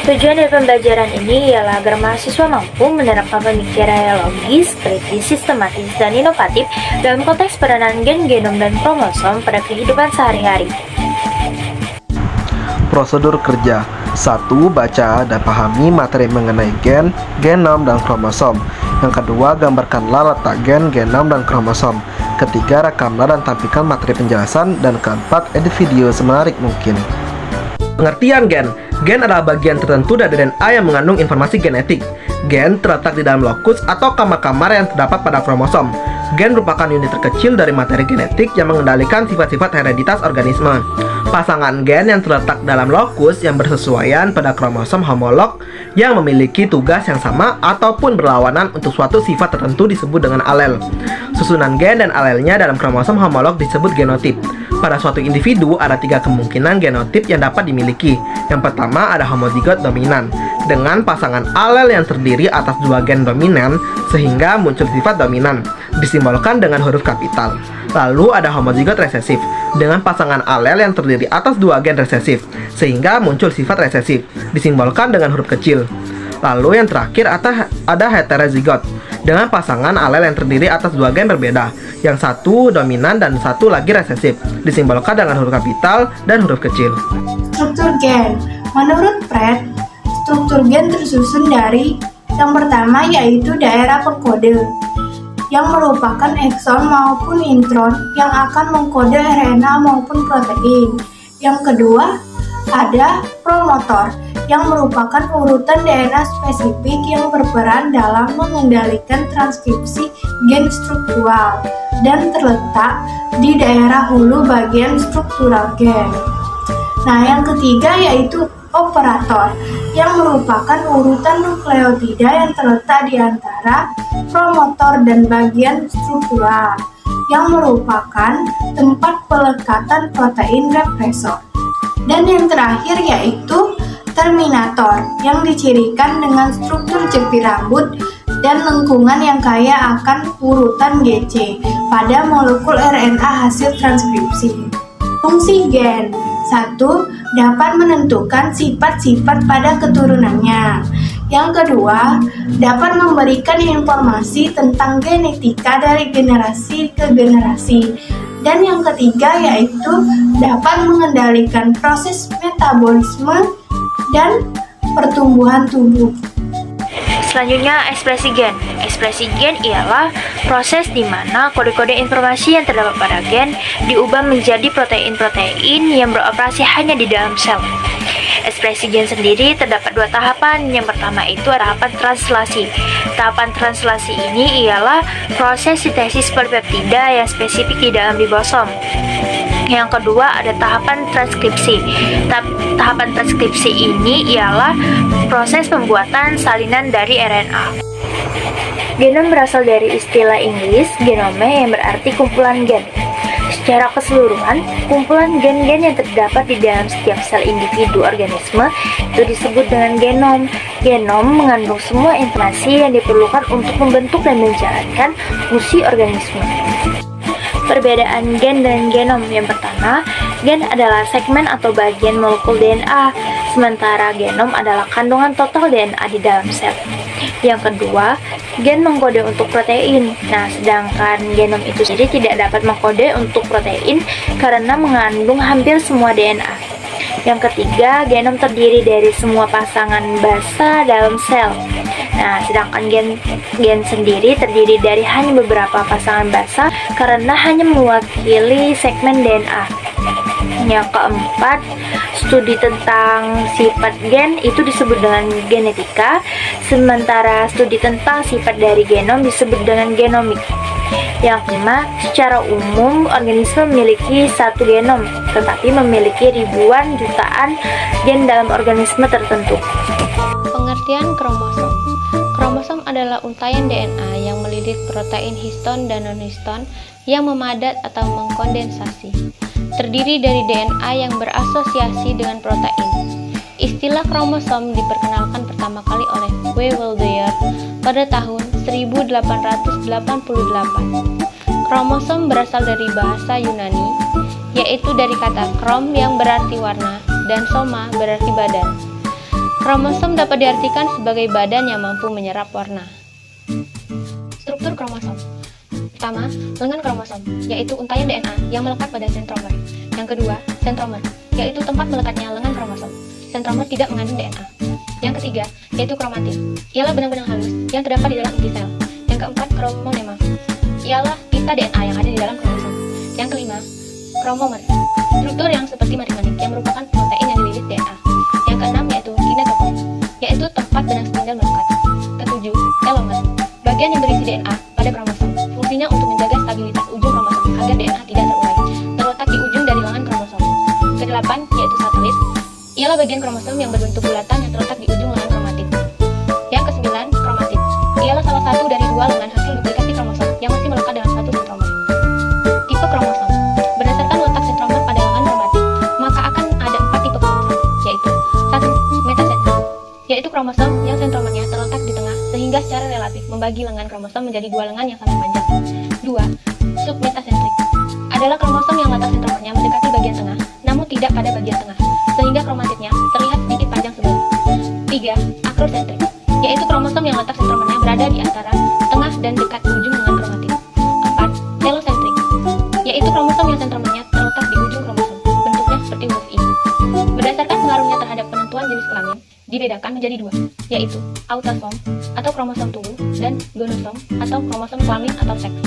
Tujuan dari pembelajaran ini ialah agar mahasiswa mampu menerapkan pemikiran yang logis, kritis, sistematis, dan inovatif dalam konteks peranan gen, genom, dan kromosom pada kehidupan sehari-hari. Prosedur kerja 1. Baca dan pahami materi mengenai gen, genom, dan kromosom. Yang kedua, gambarkanlah letak gen, genom, dan kromosom. Ketiga, rekamlah dan tampilkan materi penjelasan. Dan keempat, edit video semenarik mungkin. Pengertian gen. Gen adalah bagian tertentu dari DNA yang mengandung informasi genetik. Gen terletak di dalam lokus atau kamar-kamar yang terdapat pada kromosom. Gen merupakan unit terkecil dari materi genetik yang mengendalikan sifat-sifat hereditas organisme. Pasangan gen yang terletak dalam lokus yang bersesuaian pada kromosom homolog yang memiliki tugas yang sama ataupun berlawanan untuk suatu sifat tertentu disebut dengan alel. Susunan gen dan alelnya dalam kromosom homolog disebut genotip. Pada suatu individu ada 3 kemungkinan genotip yang dapat dimiliki. Yang pertama ada homozigot dominan dengan pasangan alel yang terdiri atas 2 gen dominan sehingga muncul sifat dominan, disimbolkan dengan huruf kapital. Lalu ada homozigot resesif dengan pasangan alel yang terdiri atas 2 gen resesif sehingga muncul sifat resesif, disimbolkan dengan huruf kecil. Lalu yang terakhir ada heterozigot dengan pasangan alel yang terdiri atas 2 gen berbeda, yang satu dominan dan satu lagi resesif, disimbolkan dengan huruf kapital dan huruf kecil. Struktur gen. Menurut Pratt, struktur gen tersusun dari yang pertama yaitu daerah pengkode yang merupakan ekson maupun intron yang akan mengkode RNA maupun protein. Yang kedua, ada promotor yang merupakan urutan DNA spesifik yang berperan dalam mengendalikan transkripsi gen struktural dan terletak di daerah hulu bagian struktural gen. Nah, yang ketiga yaitu operator yang merupakan urutan nukleotida yang terletak di antara promotor dan bagian struktural yang merupakan tempat pelekatan protein represor. Dan yang terakhir yaitu terminator yang dicirikan dengan struktur jepit rambut dan lengkungan yang kaya akan urutan GC pada molekul RNA hasil transkripsi. Fungsi gen 1. Dapat menentukan sifat-sifat pada keturunannya. Yang kedua, dapat memberikan informasi tentang genetika dari generasi ke generasi. Dan yang ketiga yaitu dapat mengendalikan proses metabolisme dan pertumbuhan tubuh. Selanjutnya, ekspresi gen. Ekspresi gen ialah proses di mana kode-kode informasi yang terdapat pada gen diubah menjadi protein-protein yang beroperasi hanya di dalam sel. Ekspresi gen sendiri terdapat 2 tahapan. Yang pertama itu adalah tahapan translasi. Tahapan translasi ini ialah proses sintesis polipeptida yang spesifik di dalam ribosom. Yang kedua ada tahapan transkripsi. Tahapan transkripsi ini ialah proses pembuatan salinan dari RNA. Genom berasal dari istilah Inggris genome yang berarti kumpulan gen. Secara keseluruhan, kumpulan gen-gen yang terdapat di dalam setiap sel individu organisme itu disebut dengan genom. Genom mengandung semua informasi yang diperlukan untuk membentuk dan menjalankan fungsi organisme. Perbedaan gen dan genom. Yang pertama, gen adalah segmen atau bagian molekul DNA, sementara genom adalah kandungan total DNA di dalam sel. Yang kedua, gen mengkode untuk protein. Nah, sedangkan genom itu sendiri tidak dapat mengkode untuk protein karena mengandung hampir semua DNA. Yang ketiga, genom terdiri dari semua pasangan basa dalam sel. Nah, sedangkan gen sendiri terdiri dari hanya beberapa pasangan basa karena hanya mewakili segmen DNA. Yang keempat, studi tentang sifat gen itu disebut dengan genetika, sementara studi tentang sifat dari genom disebut dengan genomik. Yang kelima, secara umum organisme memiliki satu genom, tetapi memiliki ribuan jutaan gen dalam organisme tertentu. Pengertian kromosom. Kromosom adalah untaian DNA yang melilit protein histon dan non-histon yang memadat atau mengkondensasi. Terdiri dari DNA yang berasosiasi dengan protein. Istilah kromosom diperkenalkan pertama kali oleh W. Waldeyer pada tahun 1888. Kromosom berasal dari bahasa Yunani, yaitu dari kata krom yang berarti warna dan soma berarti badan. Kromosom dapat diartikan sebagai badan yang mampu menyerap warna. Struktur kromosom. Pertama, lengan kromosom, yaitu untaian DNA yang melekat pada sentromer. Yang kedua, sentromer, yaitu tempat melekatnya lengan kromosom. Sentromer tidak mengandung DNA. Yang ketiga, yaitu kromatin, ialah benang-benang halus yang terdapat di dalam inti sel. Yang keempat, kromonema, ialah pita DNA yang ada di dalam kromosom. Yang kelima, kromomer, struktur yang seperti manik-manik yang merupakan protein yang dililit DNA. Yang keenam yaitu kinetokom, yaitu tempat benang spindle melekat. Ketujuh, telomer, bagian yang berisi DNA pada kromosom. Fungsinya untuk menjaga stabilitas ujung kromosom agar DNA tidak terurai, terletak di ujung dari lengan kromosom. Kedelapan yaitu satelit, ialah bagian kromosom yang berbentuk bulatan yang terletak di ujung lengan kromatin. Yang kesembilan, kromatin, ialah salah satu dari dua lengan hasil duplikasi kromosom yang masih melekat dalam satu sentromer. Tipe kromosom. Berdasarkan letak sentromer pada lengan kromatin, maka akan ada 4 tipe kromosom, yaitu 1. Metasentrik, yaitu kromosom yang sentromernya terletak di tengah sehingga secara relatif membagi lengan kromosom menjadi dua lengan yang sama panjang. 2. Submetasentrik, adalah kromosom yang letak sentromernya mendekati bagian tengah, namun tidak pada bagian tengah, sehingga kromatidnya terlihat sedikit panjang sebelah. 3. Akrosentrik, yaitu kromosom yang letak sentromernya berada di antara tengah dan dekat ujung lengan kromatin. 4. Telosentrik, yaitu kromosom yang sentromernya terletak di ujung kromosom, bentuknya seperti huruf I. Berdasarkan pengaruhnya terhadap penentuan jenis kelamin, dibedakan menjadi dua, yaitu autosom atau kromosom tubuh dan gonosom atau kromosom kelamin atau seks.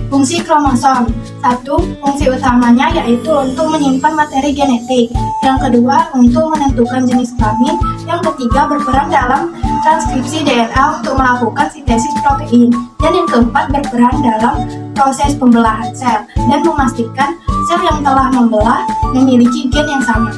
Fungsi kromosom. 1. Fungsi utamanya yaitu untuk menyimpan materi genetik. Yang kedua, untuk menentukan jenis kelamin. Yang ketiga, berperan dalam transkripsi DNA untuk melakukan sintesis protein. Dan yang keempat, berperan dalam proses pembelahan sel dan memastikan sel yang telah membelah memiliki gen yang sama.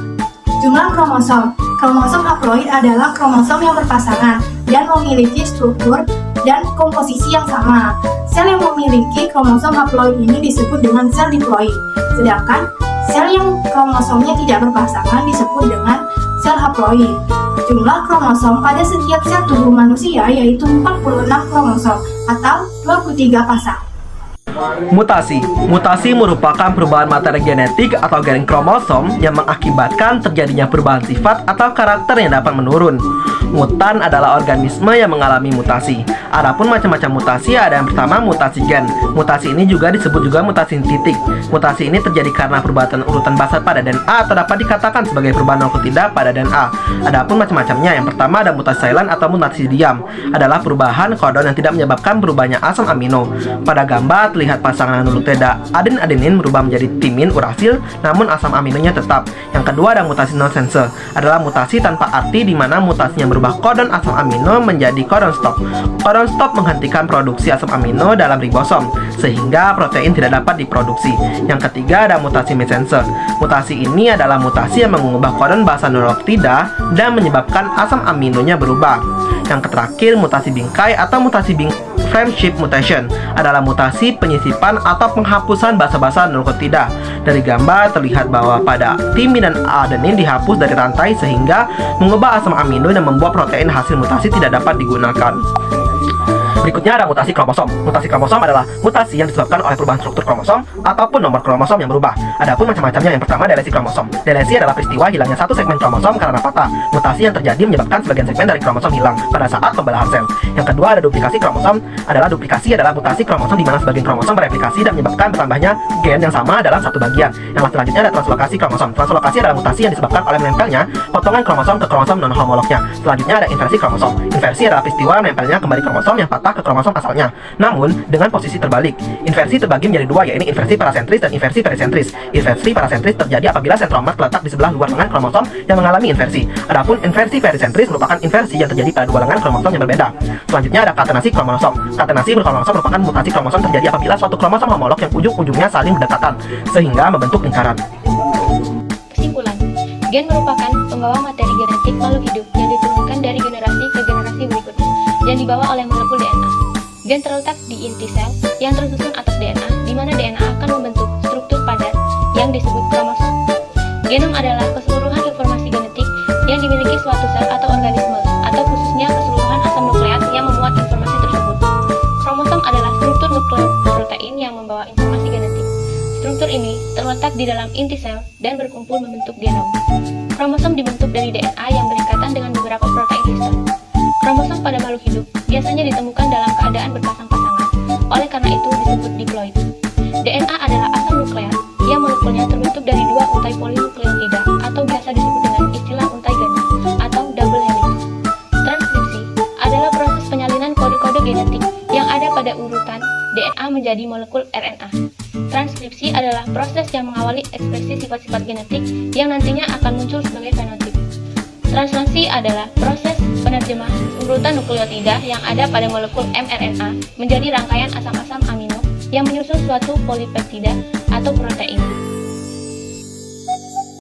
Jumlah kromosom. Kromosom haploid adalah kromosom yang berpasangan dan memiliki struktur dan komposisi yang sama. Sel yang memiliki kromosom haploid ini disebut dengan sel diploid, sedangkan sel yang kromosomnya tidak berpasangan disebut dengan sel haploid. Jumlah kromosom pada setiap sel tubuh manusia yaitu 46 kromosom atau 23 pasang. Mutasi. Mutasi merupakan perubahan materi genetik atau gen kromosom yang mengakibatkan terjadinya perubahan sifat atau karakter yang dapat menurun. Mutan adalah organisme yang mengalami mutasi. Adapun macam-macam mutasi ada yang pertama mutasi gen. Mutasi ini juga disebut juga mutasi titik. Mutasi ini terjadi karena perubahan urutan basa pada DNA atau dapat dikatakan sebagai perubahan nukleotida pada DNA. Adapun macam-macamnya, yang pertama ada mutasi silent atau mutasi diam. Adalah perubahan kodon yang tidak menyebabkan berubahnya asam amino. Pada gambar terlihat pasangan nukleotida adenin berubah menjadi timin urasil, namun asam aminonya tetap. Yang kedua ada mutasi nonsense. Adalah mutasi tanpa arti di mana mutasinya berubah kodon asam amino menjadi kodon stop. Kodon stop menghentikan produksi asam amino dalam ribosom, sehingga protein tidak dapat diproduksi. Yang ketiga ada mutasi mesense. Mutasi ini adalah mutasi yang mengubah kodon basa nukleotida dan menyebabkan asam aminonya berubah. Yang terakhir mutasi bingkai atau mutasi frameshift mutation adalah mutasi penyisipan atau penghapusan basa-basa nukleotida. Dari gambar terlihat bahwa pada timin dan adenin dihapus dari rantai sehingga mengubah asam amino dan membuat protein hasil mutasi tidak dapat digunakan. Berikutnya ada mutasi kromosom. Mutasi kromosom adalah mutasi yang disebabkan oleh perubahan struktur kromosom ataupun nomor kromosom yang berubah. Adapun macam-macamnya, yang pertama delesi kromosom. Delesi adalah peristiwa hilangnya satu segmen kromosom karena patah. Mutasi yang terjadi menyebabkan sebagian segmen dari kromosom hilang pada saat pembelahan sel. Yang kedua ada duplikasi kromosom. Duplikasi adalah mutasi kromosom di mana sebagian kromosom bereplikasi dan menyebabkan bertambahnya gen yang sama dalam satu bagian. Yang selanjutnya ada translokasi kromosom. Translokasi adalah mutasi yang disebabkan oleh menempelnya potongan kromosom ke kromosom non-homolognya. Selanjutnya ada inversi kromosom. Inversi adalah peristiwa menempelnya kembali kromosom yang patah ke kromosom asalnya, namun dengan posisi terbalik. Inversi terbagi menjadi dua, yaitu inversi parasentris dan inversi perisentris. Inversi parasentris terjadi apabila sentromer terletak di sebelah luar lengan kromosom yang mengalami inversi. Adapun inversi perisentris merupakan inversi yang terjadi pada dua lengan kromosom yang berbeda. Selanjutnya ada katenasi kromosom. Katenasi kromosom merupakan mutasi kromosom terjadi apabila suatu kromosom homolog yang ujung-ujungnya saling berdekatan sehingga membentuk lingkaran. Kesimpulan, gen merupakan pembawa materi genetik makhluk hidup yang diturunkan dari generasi ke generasi berikutnya yang dibawa oleh molekul DNA. Gen terletak di inti sel yang tersusun atas DNA, di mana DNA akan membentuk struktur padat yang disebut kromosom. Genom adalah keseluruhan informasi genetik yang dimiliki suatu sel atau organisme, atau khususnya keseluruhan asam nukleat yang memuat informasi tersebut. Kromosom adalah struktur nukleoprotein yang membawa informasi genetik. Struktur ini terletak di dalam inti sel dan berkumpul membentuk genom. Kromosom dibentuk dari DNA yang berikatan dengan beberapa beberapa protein histon. Kromosom pada makhluk hidup biasanya ditemukan dalam keadaan berpasang-pasangan, oleh karena itu disebut diploid. DNA adalah asam nukleat yang molekulnya terbentuk dari dua untai polinukleotida atau biasa disebut dengan istilah untai ganda atau double helix. Transkripsi adalah proses penyalinan kode-kode genetik yang ada pada urutan DNA menjadi molekul RNA. Transkripsi adalah proses yang mengawali ekspresi sifat-sifat genetik yang nantinya akan muncul sebagai fenotip. Translasi adalah proses penerjemah urutan nukleotida yang ada pada molekul mRNA menjadi rangkaian asam-asam amino yang menyusun suatu polipeptida atau protein.